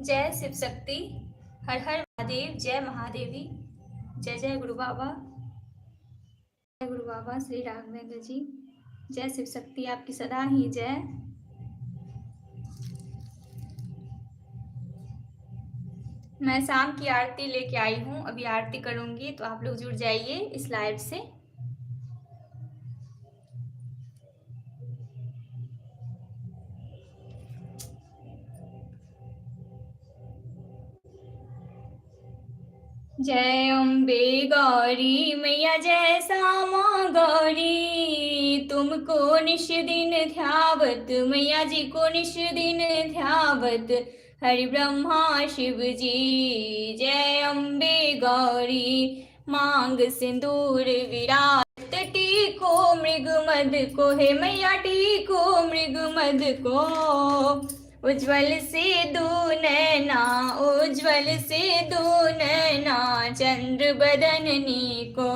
जय शिव शक्ति। हर हर महादेव। जय महादेवी। जय जय गुरु बाबा। जय गुरु बाबा श्री राघवेंद्र जी। जय शिव शक्ति, आपकी सदा ही जय। मैं शाम की आरती लेके आई हूँ, अभी आरती करूँगी, तो आप लोग जुड़ जाइए इस लाइव से। जय अम्बे गौरी मैया, जय श्यामा गौरी, तुमको निश दिन ध्यावत, मैया जी को निश दिन ध्यावत, हरि ब्रह्मा शिव जी। जय अम्बे गौरी, मांग सिंदूर विराट, टीको मृग मद को, हे मैया टीको मृग मद को, उज्ज्वल से दो नैना, उज्ज्वल से दो नैना, चंद्र बदननी को।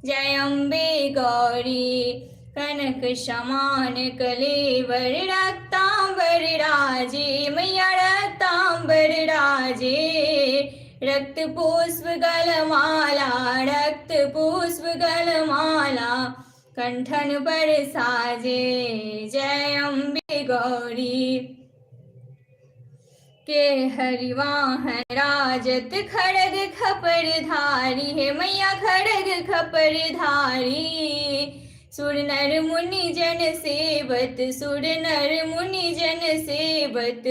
जय अम्बे गौरी, कनक समान कलेवर, रक्तांबर राजे, मैया रक्तांबर राजे, रक्त पुष्प गलमाला, रक्त पुष्प गलमाला, कंठन पर साजे। जय अम्बे गौरी, के हरिवाहन राजत, खड़ग खपर धारी, हे मैया खड़ग खपर धारी, सुर नर मुनि जन सेवत, सुर नर मुनि जन सेवत,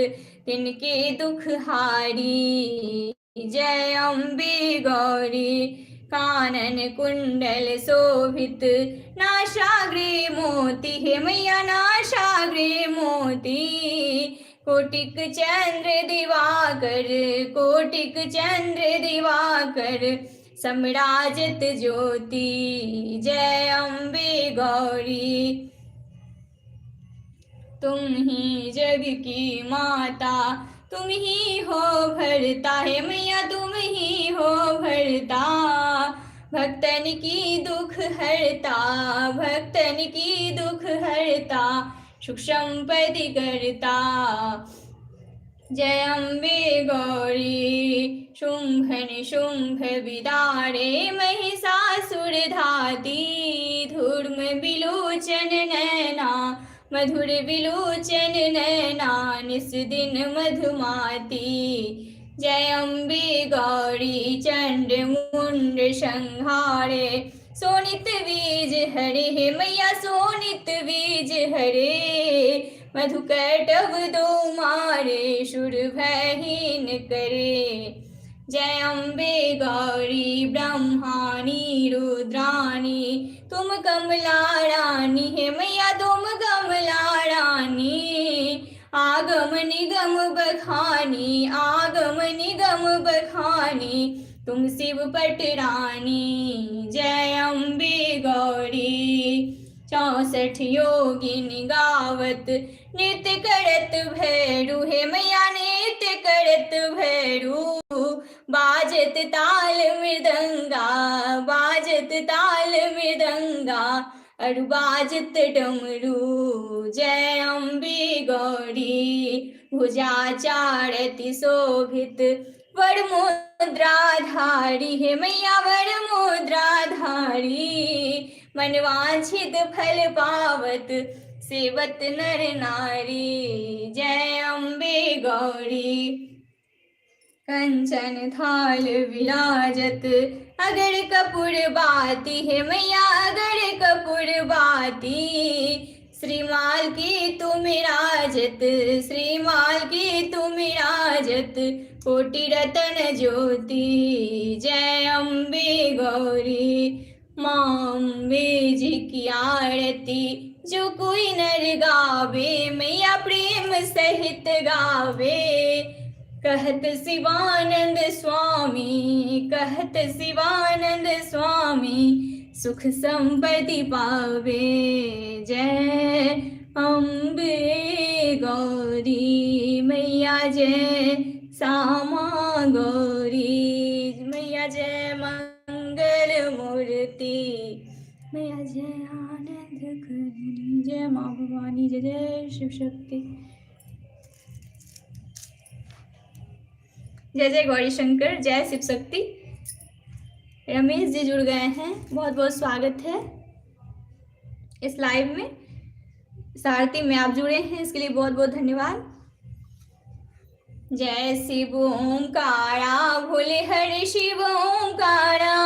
तिनके दुख हारी। जय अम्बे गौरी, कानन कुंडल शोभित, नासाग्रे मोती, हे मैया नासाग्रे मोती, कोटिक चंद्र दिवाकर, कोटिक चंद्र दिवाकर, सम्राजत ज्योति। जय अम्बे गौरी, तुम ही जग की माता, तुम ही हो भरता, है मैया तुम ही हो भरता, भक्तन की दुख हरता, भक्तन की दुख हरता, सुख संपत्ति करता। जय अम्बे गौरी, शुंभ निशुंभ विदारे, महिषासुर धाती, धूर्म विलोचन नैना, मधुर विलोचन नैना, निस दिन मधुमाती। जय अम्बे गौरी, चंड मुंड संहारे, सोनित बीज हरे, हे मैया सोनित बीज हरे, मधुकैटभ दो मारे, सुर भयहीन करे। जय अम्बे गौरी, ब्रह्माणी रुद्राणी, तुम कमला रानी, हे मैया तुम कमला रानी, आगम निगम बखानी, आगम निगम बखानी, तुम शिव पटरानी। जय अम्बे गौरी, 64 योगिनी गावत, नृत्य करत भैरू, हे मैया नृत्य करत भैरू, बाजत ताल मृदंगा, बाजत ताल मृदंगा, अरु बाजत डमरू। जय अम्बे गौरी, भुजा चारति शोभित, वर मुद्राधारी, हे मैया वर मुद्राधारी, मनवांछित फल पावत, सेवत नर नारी। जय अम्बे गौरी, कंचन थाल विराजत, अगर कपूर बाती, हे मैया अगर कपूर बाती, श्रीमाल की तुम राजत, श्रीमाल की तुम राजत, कोटि रतन ज्योति। जय अम्बे गौरी, माँ अम्बे जी की आरती, जो कोई नर गावे, मैया प्रेम सहित गावे, कहत शिवानंद स्वामी, कहत शिवानंद स्वामी, सुख संपत्ति पावे। जय अम्बे गौरी मैया, जय श्यामा गौरी मैया, जय मंगल मूर्ति मैया, जय आनंद करनी, जय माँ भवानी, जय जय शिव शक्ति। जय जय गौरी शंकर, जय शिव शक्ति। रमेश जी जुड़ गए हैं, बहुत बहुत स्वागत है इस लाइव में। सारथी में आप जुड़े हैं, इसके लिए बहुत बहुत धन्यवाद। जय शिव ओंकारा, भोले हरि शिव ओंकारा,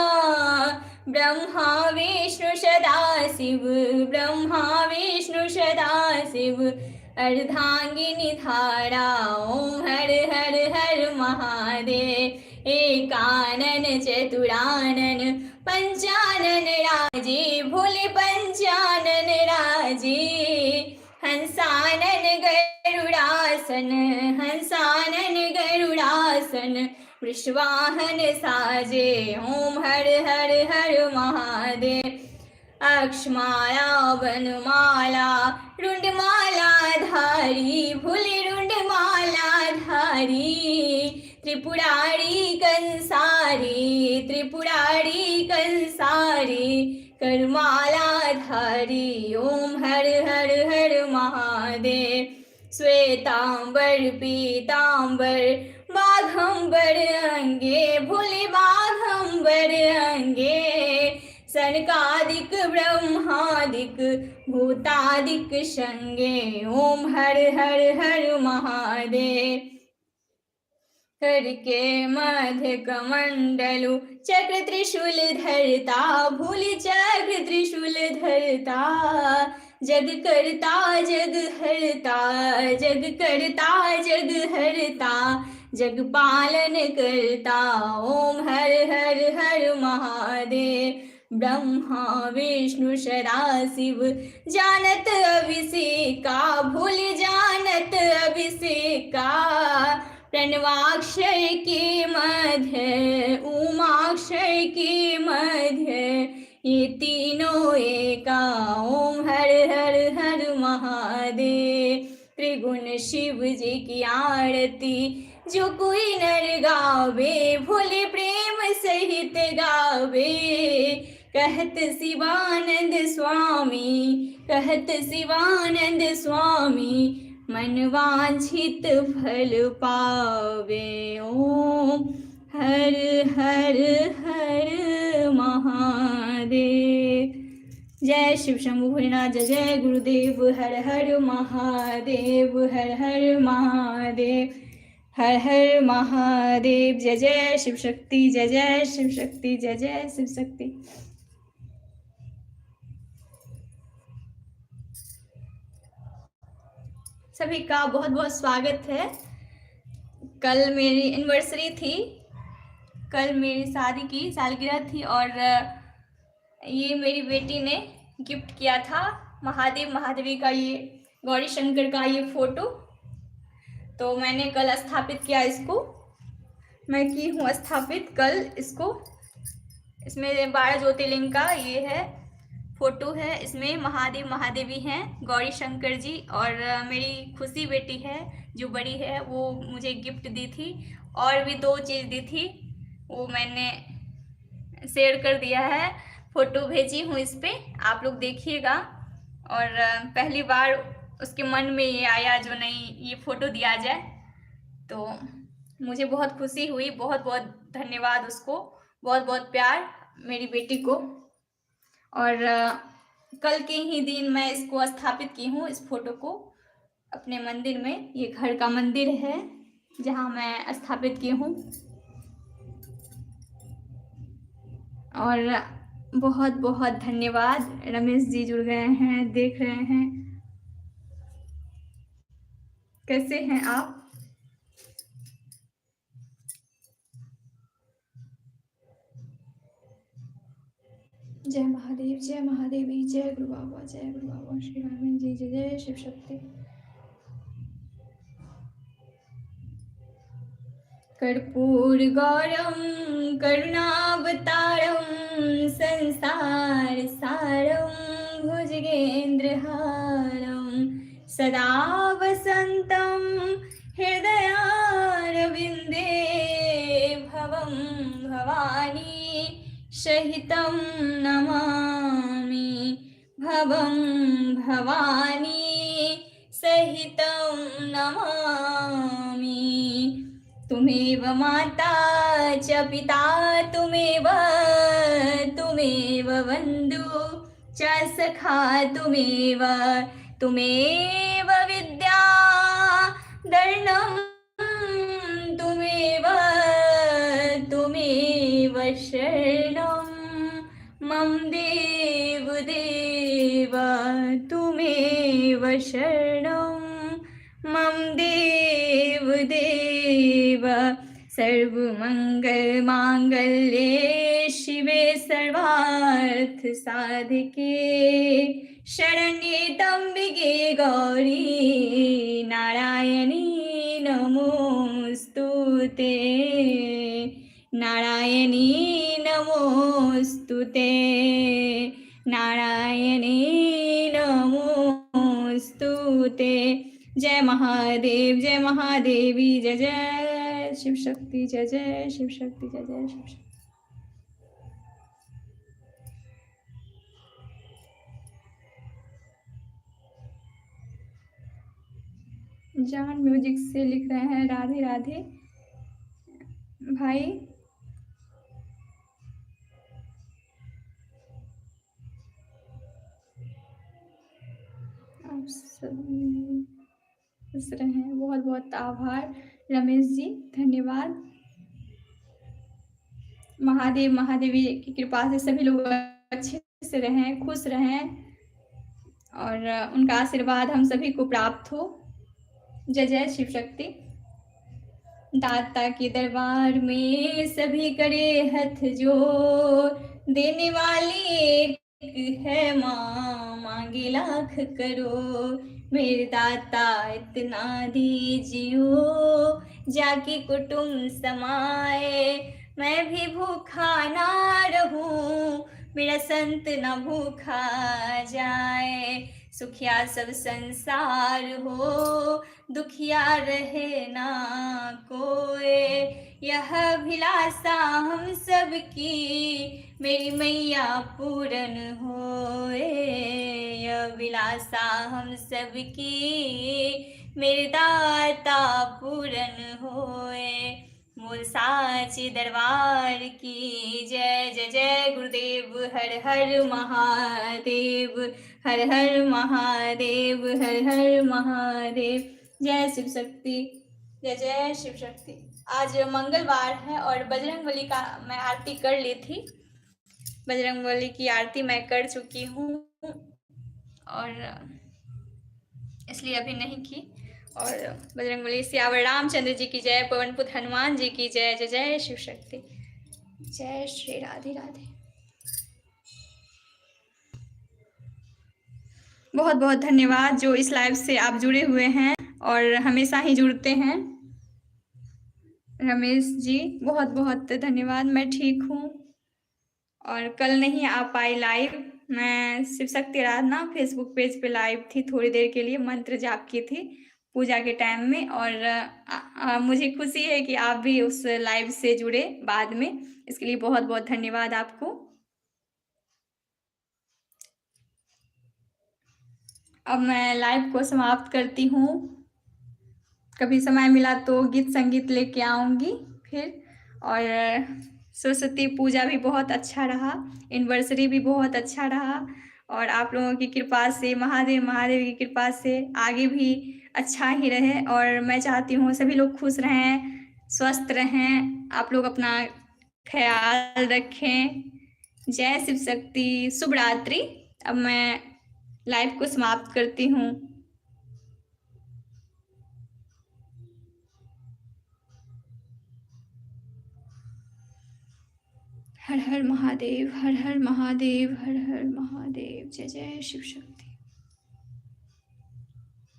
ब्रह्मा विष्णु सदा शिव, ब्रह्मा विष्णु सदा शिव, अर्धांगिनी धारा, ओम हर हर हर महादेव, एकानन चतुरानन पंचानन राजे, भोले पंचानन राजे, हंसानन गरुड़ासन, हंसानन गरुड़ासन, वृषवाहन साजे, ओम हर हर हर महादेव। अक्षमाला वनमाला, रुंडमाला धारी, भोले रुंडमाला धारी, त्रिपुरारी कंसारी, त्रिपुरारी कंसारी, करमाला धारी, ओम हर हर हर महादेव। श्वेतांबर पीतांबर, बाघंबर अंगे, भोले बाघंबर अंगे, सनकादिक ब्रह्मादिक भूतादिक संगे, ओम हर हर हर महादेव। करके मध्य कमंडलु, चक्र त्रिशूल धरता, भूल चक्र त्रिशूल धरता, जग करता जग हरता, जग करता जग हरता, जग पालन करता, ओम हर हर हर महादेव। ब्रह्मा विष्णु सदा शिव, जानत अभिषेका, भूल जानत अभिषेका, प्रणवाक्षर के मध्य, उमाक्षर के मध्य, ये तीनों एका, ओम हर हर हर महादेव। त्रिगुण शिव जी की आरती, जो कोई नर गावे, भोले प्रेम सहित गावे, कहत शिवानंद स्वामी, कहत शिवानंद स्वामी, मन वांछित फल पावे, ओम हर हर हर महादेव। जय शिव शंभु भोलेनाथ, जय जय गुरुदेव, हर हर महादेव, हर हर महादेव, हर हर महादेव। जय जय शिव शक्ति, जय जय शिव शक्ति, जय जय शिव शक्ति। सभी का बहुत बहुत स्वागत है। कल मेरी एनिवर्सरी थी, कल मेरी शादी की सालगिरह थी, और ये मेरी बेटी ने गिफ्ट किया था महादेव महादेवी का, ये गौरी शंकर का ये फोटो। तो मैंने कल स्थापित किया इसको, मैं की हूँ स्थापित कल इसको। इसमें 12 ज्योतिर्लिंग का ये है फोटो है, इसमें महादेव महादेवी हैं, गौरी शंकर जी, और मेरी खुशी बेटी है जो बड़ी है, वो मुझे गिफ्ट दी थी, और भी 2 चीज़ दी थी, वो मैंने शेयर कर दिया है, फ़ोटो भेजी हूँ इस पर, आप लोग देखिएगा। और पहली बार उसके मन में ये आया जो नहीं ये फ़ोटो दिया जाए, तो मुझे बहुत खुशी हुई। बहुत बहुत धन्यवाद उसको, बहुत बहुत प्यार मेरी बेटी को। और कल के ही दिन मैं इसको स्थापित की हूँ, इस फोटो को अपने मंदिर में। ये घर का मंदिर है जहाँ मैं स्थापित की हूँ। और बहुत बहुत धन्यवाद, रमेश जी जुड़ गए हैं, देख रहे हैं। कैसे हैं आप? जय महादेव, जय महादेवी, जय गुरु बाबा, जय गुरु बाबा श्री राघवेंद्र जी, जय जय शिव शक्ति। कर्पूर गौरम करुणावतारम, संसार सारम भुजगेंद्र हारम, सदा वसंतम हृदयारविंदे, भवं भवानी सहितं नमामि, भवं भवानी सहितं नमामि। त्वमेव माता च पिता त्वमेव बन्धु च सखा त्वमेव विद्या दर्णं त्वमेव शरणं मम देव त्वमेव शरणं मम देव सर्वमङ्गलमाङ्गल्ये शिवे सर्वार्थ साधिके शरण्ये त्र्यम्बके गौरी नारायणी नमोस्तुते नारायणी नमोस्तुते नारायणी नमोस्तुते। जय महादेव, जय महादेवी, जय जय शिव शक्ति, जय जय शिव शक्ति, जय जय शिव शक्ति। जान म्यूजिक से लिख रहे हैं राधे राधे भाई। आप सभी खुश रहें, बहुत बहुत आभार रमेश जी, धन्यवाद। महादेव महादेवी की कृपा से सभी लोग अच्छे से रहें, खुश रहें और उनका आशीर्वाद हम सभी को प्राप्त हो। जय जय शिव शक्ति। दाता के दरबार में सभी करे हथ जोड़, देने वाली एक है माँ, मांगे लाख करोड़। मेरे दाता इतना दीजियो, जाके कुटुंब समाए, मैं भी भूखा ना रहूं, मेरा संत ना भूखा जाए। सुखिया सब संसार हो, दुखिया रहे ना कोई, यह अभिलाषा हम सबकी, मेरी मैया पूरन होए। यह अभिलाषा हम सबकी, मेरे दाता पूरन होए। मूल साची दरबार की जय, जय जय गुरुदेव, हर हर महादेव, हर हर महादेव, हर हर महादेव। जय शिव शक्ति, जय जय शिव शक्ति। आज मंगलवार है और बजरंगबली का मैं आरती कर ली थी। बजरंगबली की आरती मैं कर चुकी हूँ और इसलिए अभी नहीं की। और बजरंगबली सियावर रामचंद्र जी की जय, पवन पुत्र हनुमान जी की जय, जय जय शिव शक्ति। जय श्री राधे राधे। बहुत बहुत धन्यवाद जो इस लाइव से आप जुड़े हुए हैं और हमेशा ही जुड़ते हैं। रमेश जी बहुत बहुत धन्यवाद। मैं ठीक हूँ और कल नहीं आ पाई लाइव। मैं शिव शक्ति आराधना फेसबुक पेज पे लाइव थी, थोड़ी देर के लिए मंत्र जाप की थी पूजा के टाइम में। और मुझे खुशी है कि आप भी उस लाइव से जुड़े बाद में, इसके लिए बहुत बहुत धन्यवाद आपको। अब मैं लाइव को समाप्त करती हूँ। कभी समय मिला तो गीत संगीत लेके आऊँगी फिर। और सरस्वती पूजा भी बहुत अच्छा रहा, एनिवर्सरी भी बहुत अच्छा रहा और आप लोगों की कृपा से, महादेव महादेव की कृपा से आगे भी अच्छा ही रहे। और मैं चाहती हूँ सभी लोग खुश रहें, स्वस्थ रहें, आप लोग अपना ख्याल रखें। जय शिव शक्ति, शुभ रात्रि। अब मैं लाइव को समाप्त करती हूँ। हर हर महादेव, हर हर महादेव, हर हर महादेव। जय जय शिव शक्ति।